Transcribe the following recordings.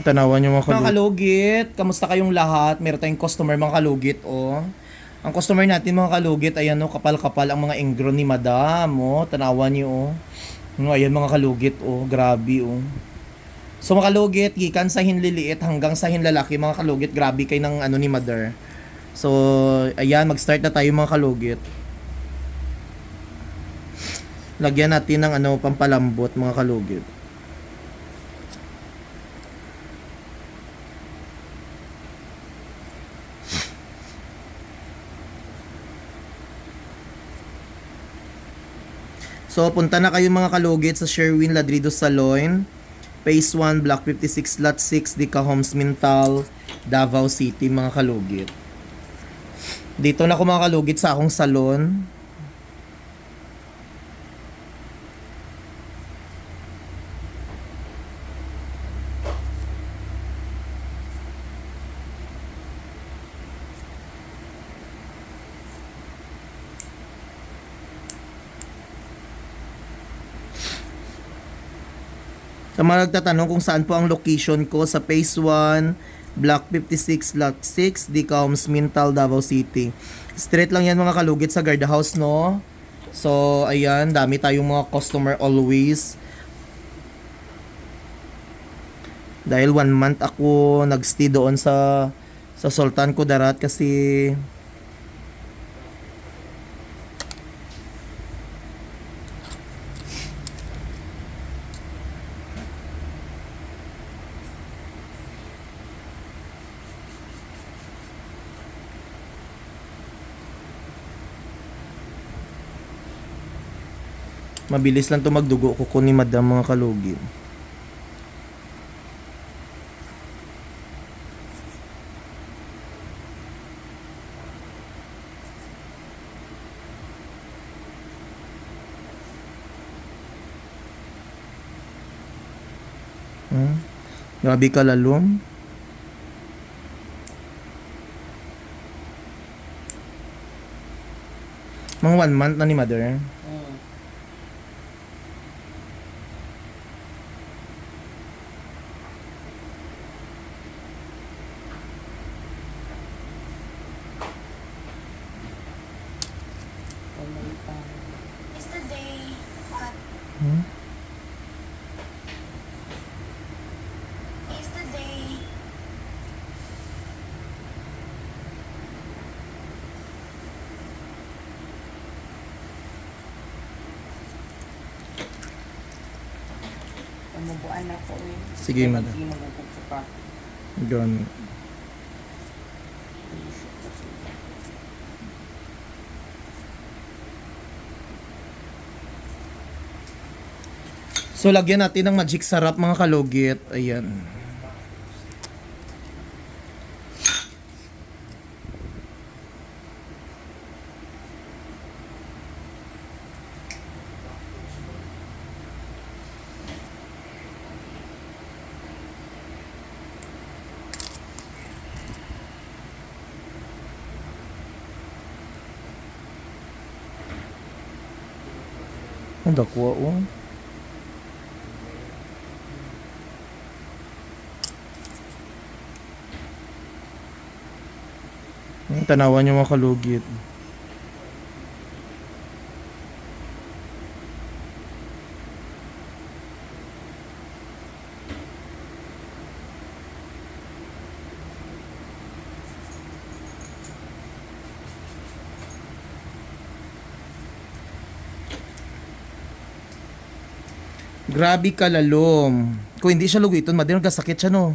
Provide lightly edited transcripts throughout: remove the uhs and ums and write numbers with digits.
Tanawan nyo mga Mga kalugit. kalugit, kamusta kayong lahat? Meron tayong customer mga kalugit, oh. Ang customer natin mga kalugit, ayan oh, kapal-kapal ang mga ingro ni Madam, oh. Tanawan niyo, oh. Ayan mga kalugit, oh. Grabe, oh. So mga kalugit, gikan sa hinliliit hanggang sa hinlalaki mga kalugit, grabe kay ng ano ni Mother. So, ayan, mag-start na tayo mga kalugit. Lagyan natin ng ano, pampalambot mga kalugit. So, punta na kayo mga kalugit sa Sherwin Ladrido Salon, Phase 1, Block 56, Lot 6, Dica Homes, Mintal, Davao City mga kalugit. Dito na ako mga kalugit sa akong salon. Sa mga nagtatanong kung saan po ang location ko, sa Phase 1, Block 56, Lot 6, Dica Homes, Mintal, Davao City. Straight lang yan mga kalugit sa guardhouse, no? So, ayan, dami tayong mga customer always. Dahil 1 month ako nagstay doon sa Sultan Kudarat kasi mabilis lang to magdugo kuko ni Madam mga kalugit. Grabe ka lalong. Mga 1 month na ni Mother. It's the day. It's the day. Mabuan ako eh. Sige, Madam. Sige, magugugso pa. Gano'n. So, lagyan natin ng magic sarap mga kalugit. Ayan. Ang dakwa, oh. Tanawan yung mga kalugit. Grabe ka lalom. Kung hindi siya lugiton, madin nagkasakit siya, no?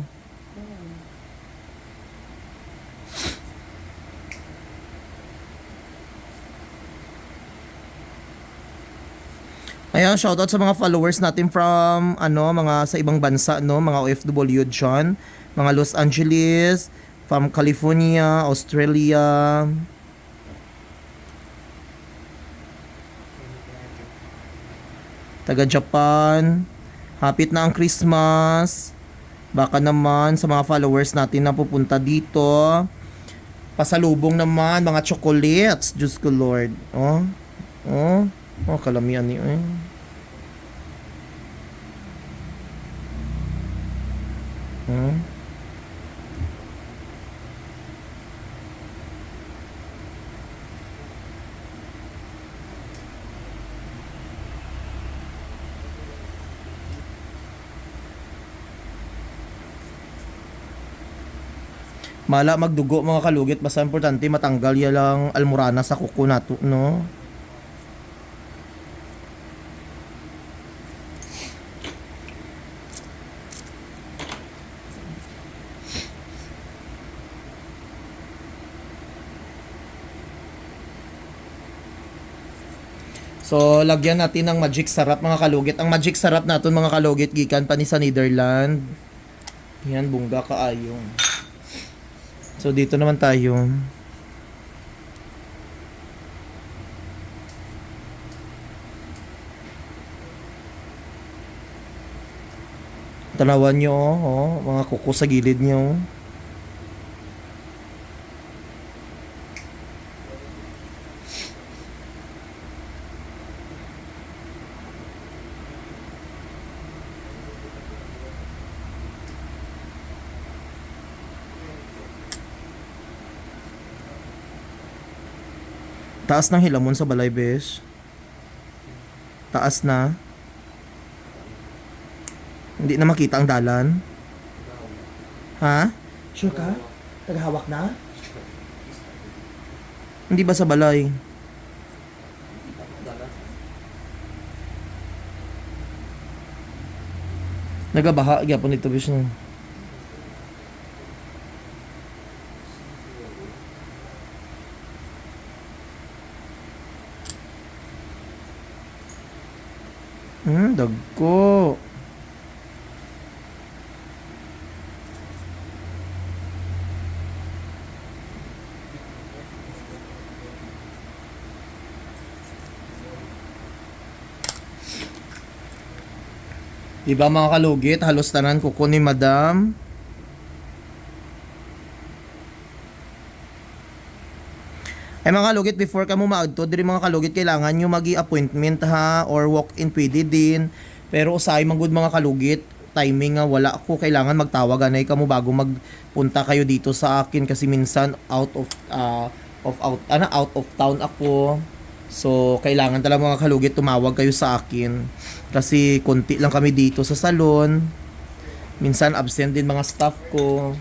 Ayan, shoutout sa mga followers natin from mga sa ibang bansa, no, mga OFW dyan, mga Los Angeles, from California, Australia. Taga Japan. Hapit na ang Christmas. Baka naman sa mga followers natin na pupunta dito, pasalubong naman mga chocolates. Diyos ko Lord. Oh. Oh. Oh, kalamian niyo eh. Hmm? Mala magdugo mga kalugit, basta importante matanggal ya lang almorana sa kuko nato, no? So, lagyan natin ng magic sarap mga kalugit. Ang magic sarap natin mga kalugit, gikan pa ni sa Netherland. Yan, bungga kaayong. So, dito naman tayo. Tanawan nyo, mga kuko sa gilid nyo. Taas ng hilamon sa balay, besh. Taas na. Hindi na makita ang dalan. Ha? Sure ka? Taghawak na? Hindi ba sa balay? Nagabaha, gyapon ito, besh. No? Dagko. Diba mga kalugit, halos tanan kuko ni Madam. Ay mga kalugit, before ka mo maagto, diri mga kalugit, kailangan nyo magi-appointment ha, or walk-in pwede din. Pero usay manggod mga kalugit, timing nga wala ako, kailangan magtawag anay ka mo bago magpunta kayo dito sa akin kasi minsan out of town ako. So kailangan talaga mga kalugit tumawag kayo sa akin kasi konti lang kami dito sa salon. Minsan absent din mga staff ko.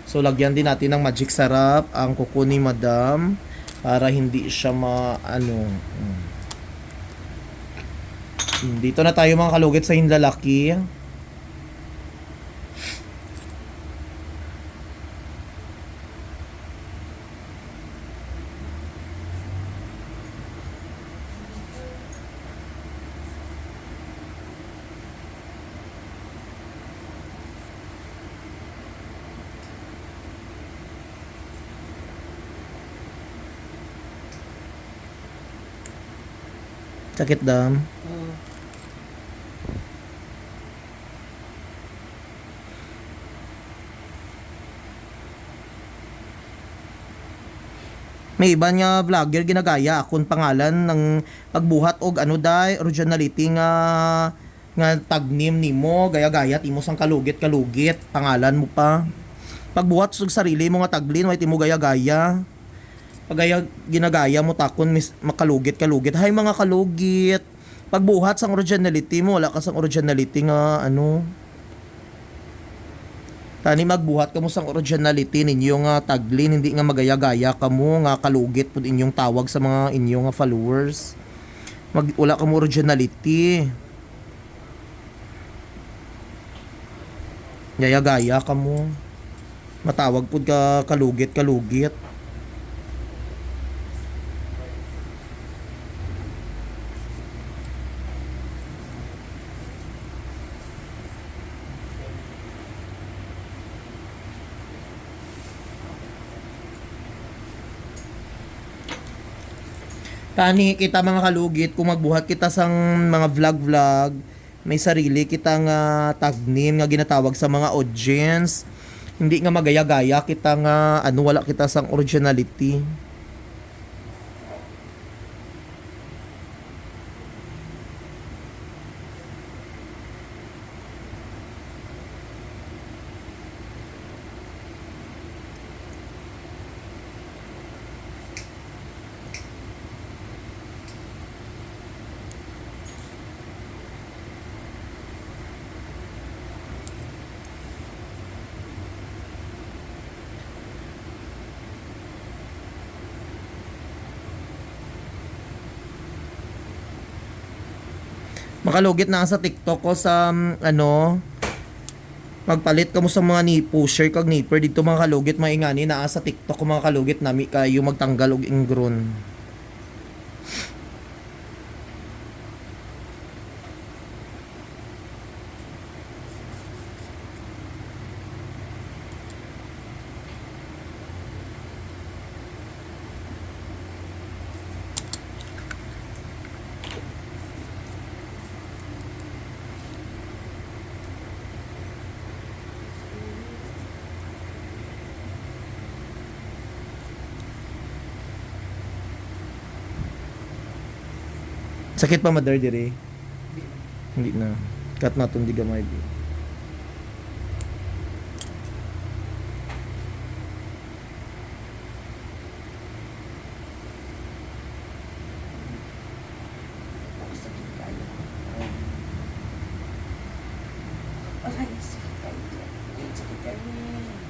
So lagyan din natin ng magic sarap ang kuko ni Madam para hindi siya Dito na tayo mga kalugit sa hinlalaki. Sakit dam. May iba nga vlogger ginagaya akong pangalan ng pagbuhat og originality nga tagnim nimo, gaya-gaya timo sang kalugit pangalan mo pa. Pagbuhat og sarili mo nga taglin way timo gaya-gaya. Pagaya ginagaya mo takon makalugit. Hay mga kalugit. Pagbuhat sang originality mo, wala ka sang originality nga Tani magbuhat ka mo sang originality ninyo nga taglin, hindi nga magaya-gaya ka mo nga kalugit pud inyong tawag sa mga inyo nga followers. Wala ka mo originality. Gaya-gaya ka mo. Matawag pud ka kalugit. Tani kita mga kalugit, kung magbuhat kita sang mga vlog, may sarili kita nga tagnim nga ginatawag sa mga audience. Hindi nga magaya-gaya kita nga wala kita sang originality. Makalugit na sa TikTok ko sa magpalit ka mo sa mga ni pusher kag nipper dito mga kalugit maingani naa sa TikTok ko mga kalugit nami kayo magtanggal og ingron. Sakit pa mother dire? Hindi na. Cut naton di gamay.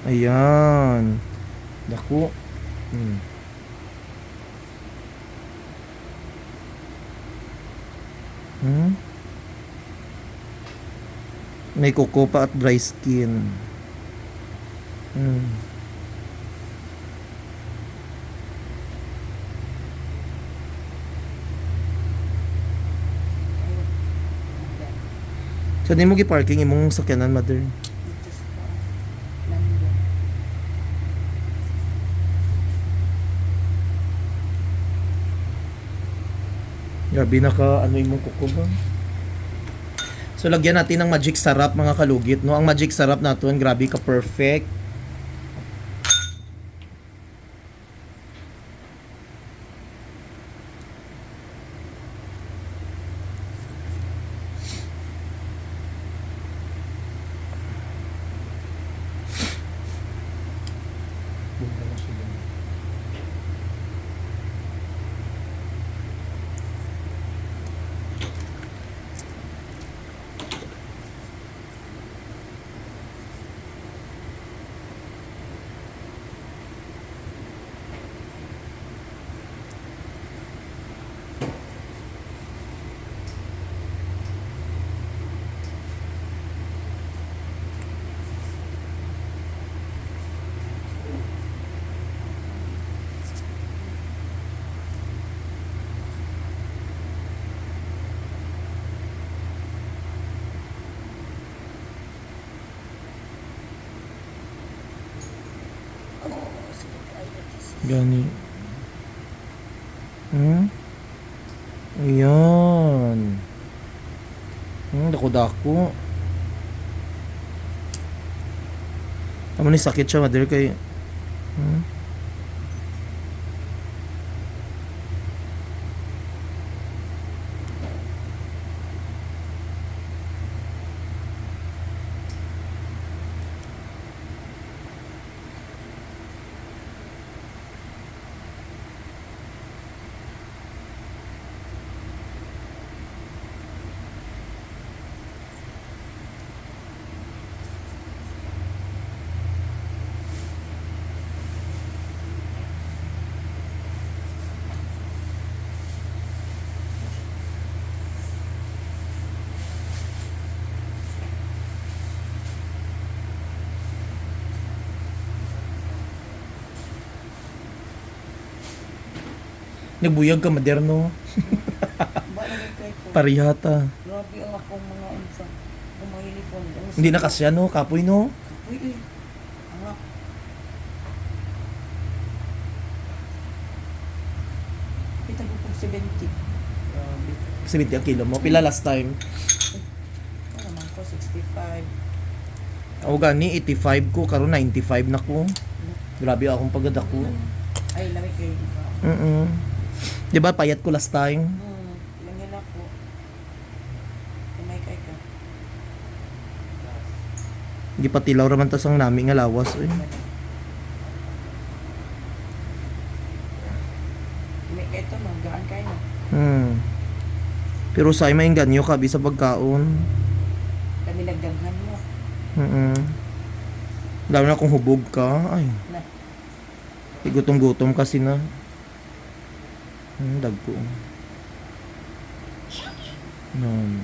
Ayan. Dako. May kuko pa at dry skin. So, di mo gi-parking imong sakyanan, mother? Grabe na ka, ano imong kuko ba? So, lagyan natin ng magic sarap, mga kalugit, no? Ang magic sarap natin, grabe ka perfect. Gani. Ayan. Dako-dako. Amo ni sakit siya, mother, kay nagbuyag ka, moderno. Parihata. Grabe ang akong mga unsa. Ang mga uniform. Hindi na kasya, no? Kapoy, no? Uy, ang kita ko pag 70. Grabe. 70 ang kilo mo. Pila last time? Ano naman ko, 65. Ako gani, 85 ko. Karon 95 na ko. Grabe akong pagad ako. Ay, lamig kayo. Di ba payat ko last time? Langin ako. Lamig kayo ka. Hindi pa tilaw raman tas ang nami nga lawas. Lamig kayo ito, magaan kayo. Pero sa may ganyo ka sa pagkaon. Kami nagdaghan mo. Lalo na kung hubog ka. Ay. Na. Gutom-gutom kasi na. Dagko. Yan.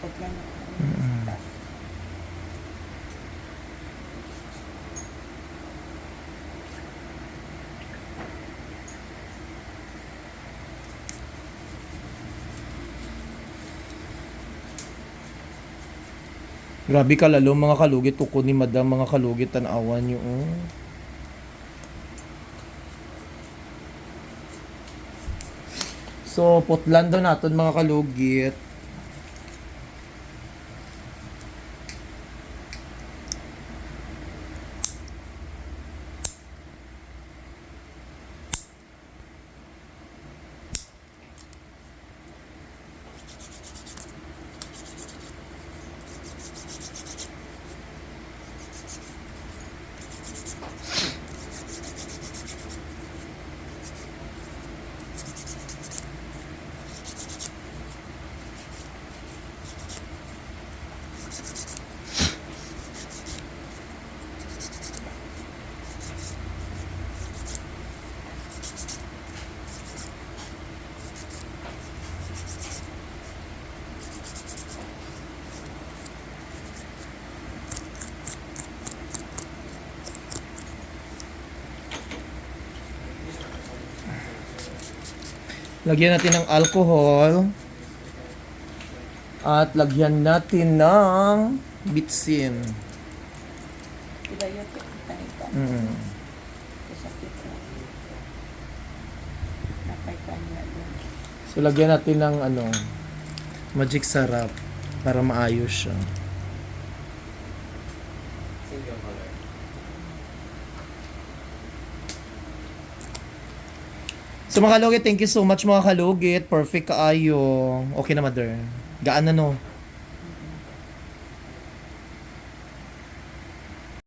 Pag lang Grabe ka lalo mga kalugit tuko ni madam, mga kalugit tanawan niyo. Oh. So, putlan daw naton mga kalugit. Lagyan natin ng alcohol. At lagyan natin ng bitsin. Kidayot yung tanitan. Kasakit na. Napay kanya doon. So lagyan natin ng magic sarap para maayos siya. So mga kalugit, thank you so much mga kalugit. Perfect kaayo. Okay na mother. Gaan na no.